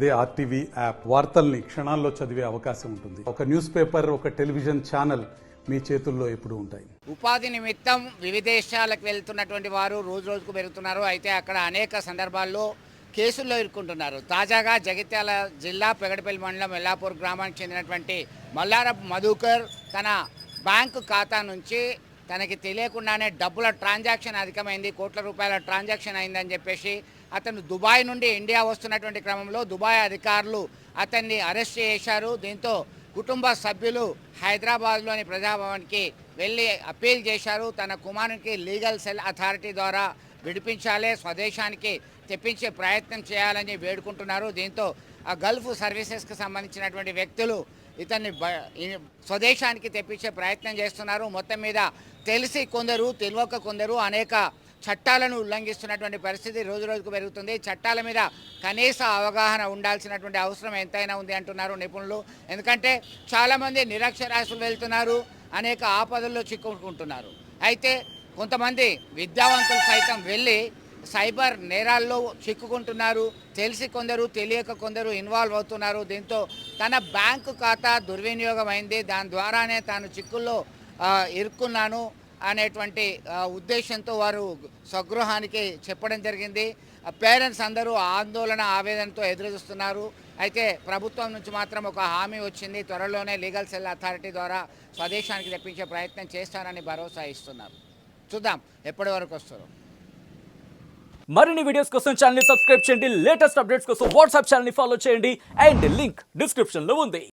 అదే RTV app వార్తల్ని క్షణాల్లో చదివే అవకాశం ఉంటుంది. ఒక న్యూస్ పేపర్, ఒక టెలివిజన్ ఛానల్ మీ చేతుల్లో ఎప్పుడూ ఉంటాయి. ఉపాధి నిమిత్తం విదేశాలకు వెళ్తున్నటువంటి వారు రోజు రోజుకు పెరుగుతున్నారు. అయితే అక్కడ అనేక సందర్భాల్లో కేసుల్లో ఇరుక్కుంటున్నారు. తాజాగా జగిత్యాల జిల్లా పెగడపల్లి మండలం ఎల్లాపూర్ గ్రామానికి చెందినటువంటి మల్లారపు మధుకర్ తన బ్యాంకు ఖాతా నుంచి తనకి తెలియకుండానే డబ్బుల ట్రాన్సాక్షన్ అధికమైంది, కోట్ల రూపాయల ట్రాన్సాక్షన్ అయిందని చెప్పేసి అతను దుబాయ్ నుండి ఇండియా వస్తున్నటువంటి క్రమంలో దుబాయ్ అధికారులు అతన్ని అరెస్ట్ చేశారు. దీంతో కుటుంబ సభ్యులు హైదరాబాద్లోని ప్రజాభవన్కి వెళ్ళి అప్పీల్ చేశారు. తన కుమారునికి లీగల్ సెల్ అథారిటీ ద్వారా విడిపించాలి, స్వదేశానికి తెప్పించే ప్రయత్నం చేయాలని వేడుకుంటున్నారు. దీంతో ఆ గల్ఫ్ సర్వీసెస్కి సంబంధించినటువంటి వ్యక్తులు ఇతన్ని స్వదేశానికి తెప్పించే ప్రయత్నం చేస్తున్నారు. మొత్తం మీద తెలిసి కొందరు, తెలియక కొందరు అనేక చట్టాలను ఉల్లంఘిస్తున్నటువంటి పరిస్థితి రోజు రోజుకు పెరుగుతుంది. చట్టాల మీద కనీస అవగాహన ఉండాల్సినటువంటి అవసరం ఎంతైనా ఉంది అంటున్నారు నిపుణులు. ఎందుకంటే చాలామంది నిరక్షరాస్యులు వెళ్తున్నారు, అనేక ఆపదల్లో చిక్కుకుంటున్నారు. అయితే కొంతమంది విద్యావంతులు సైతం వెళ్ళి సైబర్ నేరాల్లో చిక్కుకుంటున్నారు. తెలిసి కొందరు, తెలియక కొందరు ఇన్వాల్వ్ అవుతున్నారు. దీంతో తన బ్యాంకు ఖాతా దుర్వినియోగం అయింది, దాని ద్వారానే తాను చిక్కుల్లో ఇరుక్కున్నాను అనేటువంటి ఉద్దేశంతో వారు స్వగృహానికి చెప్పడం జరిగింది. పేరెంట్స్ అందరూ ఆందోళన, ఆవేదనతో ఎదురుచూస్తున్నారు. అయితే ప్రభుత్వం నుంచి మాత్రం ఒక హామీ వచ్చింది, త్వరలోనే లీగల్ సెల్ అథారిటీ ద్వారా స్వదేశానికి తెప్పించే ప్రయత్నం చేస్తారని భరోసా ఇస్తున్నారు. చూద్దాం ఎప్పటి వరకు వస్తారో. మరిన్ని వీడియోస్ కోసం ఛానల్ ని సబ్స్క్రైబ్ చేయండి. లేటెస్ట్ అప్డేట్స్ కోసం వాట్సాప్ ఛానల్ ని ఫాలో చేయండి. అండ్ లింక్ డిస్క్రిప్షన్ లో ఉంది.